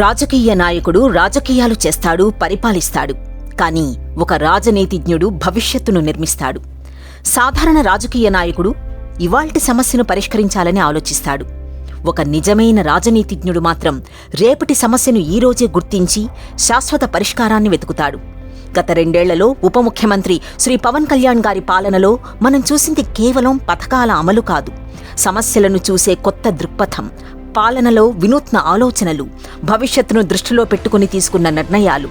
రాజకీయ నాయకుడు రాజకీయాలు చేస్తాడు, పరిపాలిస్తాడు. కానీ ఒక రాజనీతిజ్ఞుడు భవిష్యత్తును నిర్మిస్తాడు. సాధారణ రాజకీయ నాయకుడు ఇవాల్టి సమస్యను పరిష్కరించాలని ఆలోచిస్తాడు. ఒక నిజమైన రాజనీతిజ్ఞుడు మాత్రం రేపటి సమస్యను ఈరోజే గుర్తించి శాశ్వత పరిష్కారాన్ని వెతుకుతాడు. గత 2 ఏళ్లలో ఉప ముఖ్యమంత్రి శ్రీ పవన్ కళ్యాణ్ గారి పాలనలో మనం చూసింది కేవలం పథకాల అమలు కాదు, సమస్యలను చూసే కొత్త దృక్పథం, పాలనలో వినూత్న ఆలోచనలు, భవిష్యత్తును దృష్టిలో పెట్టుకుని తీసుకున్న నిర్ణయాలు.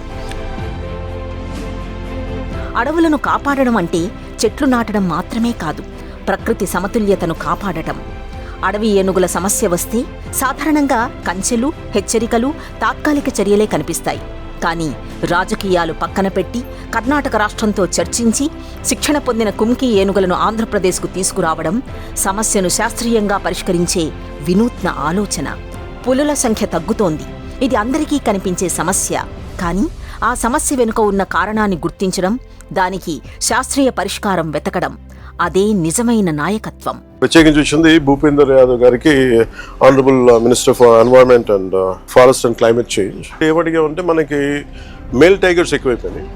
అడవులను కాపాడడం అంటే చెట్లు నాటడం మాత్రమే కాదు, ప్రకృతి సమతుల్యతను కాపాడటం. అడవి ఏనుగుల సమస్య వస్తే సాధారణంగా కంచెలు, హెచ్చరికలు, తాత్కాలిక చర్యలే కనిపిస్తాయి. కానీ రాజకీయాలు పక్కన పెట్టి కర్ణాటక రాష్ట్రంతో చర్చించి శిక్షణ పొందిన కుంకి ఏనుగులను ఆంధ్రప్రదేశ్కు తీసుకురావడం సమస్యను శాస్త్రీయంగా పరిష్కరించే వినూత్న ఆలోచన. పులుల సంఖ్య తగ్గుతోంది, ఇది అందరికీ కనిపించే సమస్య. కానీ ఆ సమస్య వెనుక ఉన్న కారణాన్ని గుర్తించడం, దానికి శాస్త్రీయ పరిష్కారం వెతకడం, అదే నిజమైన నాయకత్వం. ప్రత్యేకించి వచ్చింది భూపేందర్ యాదవ్ గారికి, honourable minister for environment and forest and climate change. ఏమడిగా ఉంటే మనకి మేల్ టైగర్స్ ఎక్కువైపోయినాయి,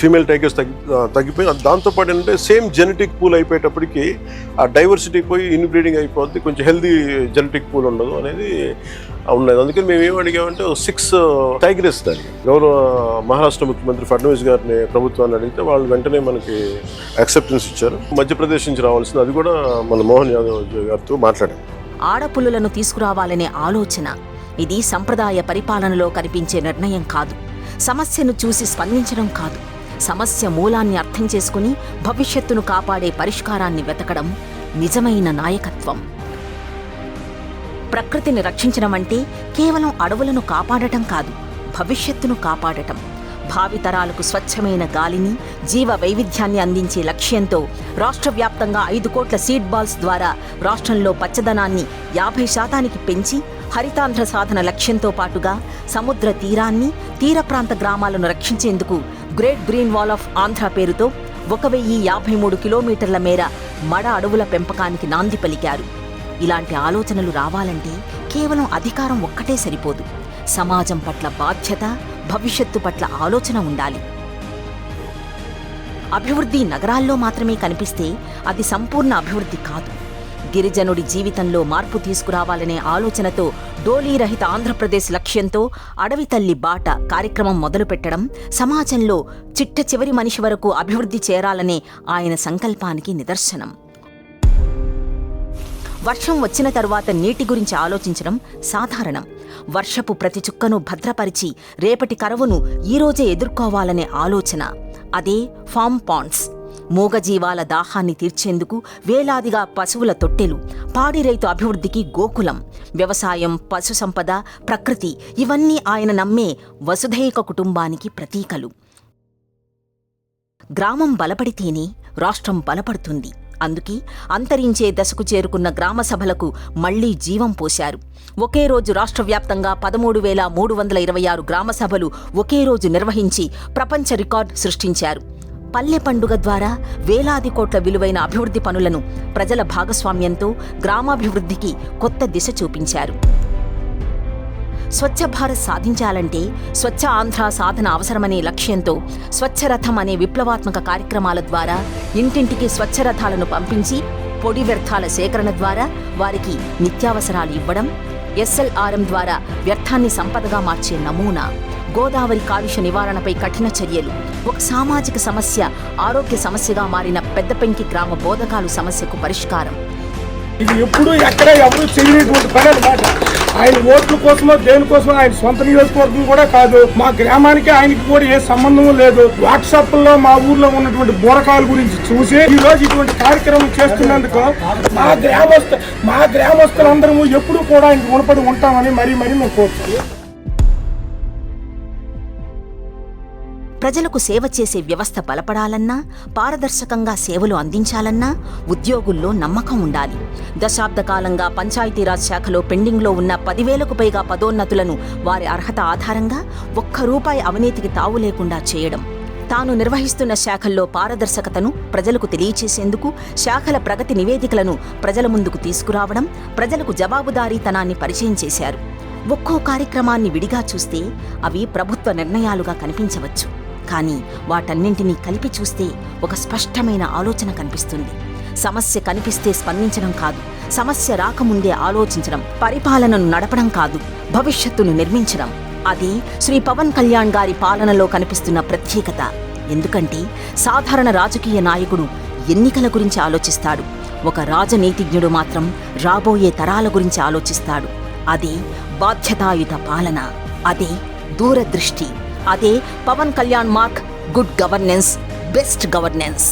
ఫీమేల్ టైగర్స్ తగ్గిపోయి, దాంతోపాటు ఏంటంటే సేమ్ జెనెటిక్ పూల్ అయిపోయేటప్పటికి ఆ డైవర్సిటీ పోయి ఇన్బ్రీడింగ్ అయిపోద్ది, కొంచెం హెల్దీ జెనెటిక్ పూల్ ఉండదు అనేది ఉన్నది. అందుకని మేము ఏం అడిగామంటే 6 టైగర్స్ దాన్ని గౌరవ మహారాష్ట్ర ముఖ్యమంత్రి ఫడ్నవీస్ గారిని ప్రభుత్వాన్ని అడిగితే వాళ్ళు వెంటనే మనకి యాక్సెప్టెన్స్ ఇచ్చారు. మధ్యప్రదేశ్ నుంచి రావాల్సింది, అది కూడా మన మోహన్ యాదవ్ గారితో మాట్లాడాం. ఆడపులులను తీసుకురావాలనే ఆలోచన, ఇది సంప్రదాయ పరిపాలనలో కనిపించే నిర్ణయం కాదు, సమస్యను చూసి స్పందించడం కాదు, సమస్య మూలాన్ని అర్థం చేసుకుని భవిష్యత్తును కాపాడే పరిష్కారాన్ని వెతకడం నిజమైన నాయకత్వం. ప్రకృతిని రక్షించడం అంటే కేవలం అడవులను కాపాడటం కాదు, భవిష్యత్తును కాపాడటం. భావితరాలకు స్వచ్ఛమైన గాలిని, జీవ వైవిధ్యాన్ని అందించే లక్ష్యంతో రాష్ట్ర వ్యాప్తంగా 5 కోట్ల సీడ్ బాల్స్ ద్వారా రాష్ట్రంలో పచ్చదనాన్ని 50% పెంచి హరితాంధ్ర సాధన లక్ష్యంతో పాటుగా సముద్ర తీరాన్ని, తీర ప్రాంత గ్రామాలను రక్షించేందుకు great green wall of Andhra పేరుతో 1053 కిలోమీటర్ల మేర మడ అడవుల పెంపకానికి నాంది పలికారు. ఇలాంటి ఆలోచనలు రావాలంటే కేవలం అధికారం ఒక్కటే సరిపోదు, సమాజం పట్ల బాధ్యత, భవిష్యత్తు పట్ల ఆలోచన ఉండాలి. అభివృద్ధి నగరాల్లో మాత్రమే కనిపిస్తే అది సంపూర్ణ అభివృద్ధి కాదు. గిరిజనుడి జీవితంలో మార్పు తీసుకురావాలనే ఆలోచనతో డోలీరహిత ఆంధ్రప్రదేశ్ లక్ష్యంతో అడవి తల్లి బాట కార్యక్రమం మొదలుపెట్టడం సమాజంలో చిట్ట చివరి మనిషి వరకు అభివృద్ధి చేరాలనే ఆయన సంకల్పానికి నిదర్శనం. వర్షం వచ్చిన తరువాత నీటి గురించి ఆలోచించడం సాధారణం. వర్షపు ప్రతి చుక్కను భద్రపరిచి రేపటి కరువును ఈరోజే ఎదుర్కోవాలనే ఆలోచన, అదే ఫామ్ పాండ్స్. మూగజీవాల దాహాన్ని తీర్చేందుకు వేలాదిగా పశువుల తొట్టెలు, పాడి రైతు అభివృద్ధికి గోకులం. వ్యవసాయం, పశు సంపద, ప్రకృతి, ఇవన్నీ ఆయన నమ్మే వసుధైక కుటుంబానికి ప్రతీకలు. గ్రామం బలపడితేనే రాష్ట్రం బలపడుతుంది. అందుకే అంతరించే దశకు చేరుకున్న గ్రామ సభలకు మళ్లీ జీవం పోశారు. ఒకే రోజు రాష్ట్ర వ్యాప్తంగా 13,326 గ్రామ సభలు ఒకే రోజు నిర్వహించి ప్రపంచ రికార్డు సృష్టించారు. పల్లె పండుగ ద్వారా వేలాది కోట్ల విలువైన అభివృద్ధి పనులను ప్రజల భాగస్వామ్యంతో గ్రామాభివృద్ధికి కొత్త దిశ చూపించారు. స్వచ్ఛ భారత్ సాధించాలంటే స్వచ్ఛ ఆంధ్ర సాధన అవసరమనే లక్ష్యంతో స్వచ్ఛరథం అనే విప్లవాత్మక కార్యక్రమాల ద్వారా ఇంటింటికి స్వచ్ఛరథాలను పంపించి పొడి వ్యర్థాల సేకరణ ద్వారా వారికి నిత్యావసరాలు ఇవ్వడం, SLRM ద్వారా వ్యర్థాన్ని సంపదగా మార్చే నమూనా, గోదావరి కాలుష్య నివారణపై కఠిన చర్యలు, ఒక సామాజిక సమస్య ఆరోగ్య సమస్యగా మారిన పెద్దపెంకి గ్రామ బోధకాలు సమస్యకు పరిష్కారం. ఇది ఎప్పుడు ఎక్కడ ఎవరు చేయనటువంటి పని అన్నమాట. ఆయన ఓట్ల కోసమో దేనికోసమో, ఆయన సొంత నియోజకవర్గం కూడా కాదు, మా గ్రామానికి ఆయనకి కూడా ఏ సంబంధం లేదు. వాట్సాప్ లో మా ఊర్లో ఉన్నటువంటి బోరకాల గురించి చూసి ఈ రోజు ఇటువంటి కార్యక్రమం చేస్తున్నందుకు మా గ్రామస్తులందరూ ఎప్పుడు కూడా ఆయనకు రుణపడి ఉంటామని మరీ మేము కోరుతాం. ప్రజలకు సేవ చేసే వ్యవస్థ బలపడాలన్నా, పారదర్శకంగా సేవలు అందించాలన్నా ఉద్యోగుల్లో నమ్మకం ఉండాలి. దశాబ్ద కాలంగా పంచాయతీరాజ్ శాఖలో పెండింగ్లో ఉన్న 10,000కు పైగా పదోన్నతులను వారి అర్హత ఆధారంగా ₹1 అవినీతికి తావు లేకుండా చేయడం, తాను నిర్వహిస్తున్న శాఖల్లో పారదర్శకతను ప్రజలకు తెలియచేసేందుకు శాఖల ప్రగతి నివేదికలను ప్రజల ముందుకు తీసుకురావడం, ప్రజలకు జవాబుదారీతనాన్ని పరిచయం చేశారు. ఒక్కో కార్యక్రమాన్ని విడిగా చూస్తే అవి ప్రభుత్వ నిర్ణయాలుగా కనిపించవచ్చు. కానీ వాటన్నింటినీ కలిపి చూస్తే ఒక స్పష్టమైన ఆలోచన కనిపిస్తుంది. సమస్య కనిపిస్తే స్పందించడం కాదు, సమస్య రాకముందే ఆలోచించడం, పరిపాలనను నడపడం కాదు, భవిష్యత్తును నిర్మించడం. అది శ్రీ పవన్ కళ్యాణ్ గారి పాలనలో కనిపిస్తున్న ప్రత్యేకత. ఎందుకంటే సాధారణ రాజకీయ నాయకుడు ఎన్నికల గురించి ఆలోచిస్తాడు, ఒక రాజనీతిజ్ఞుడు మాత్రం రాబోయే తరాల గురించి ఆలోచిస్తాడు. అదే బాధ్యతాయుత పాలన, అదే దూరదృష్టి, అదే Pawan Kalyan mark good governance, best governance.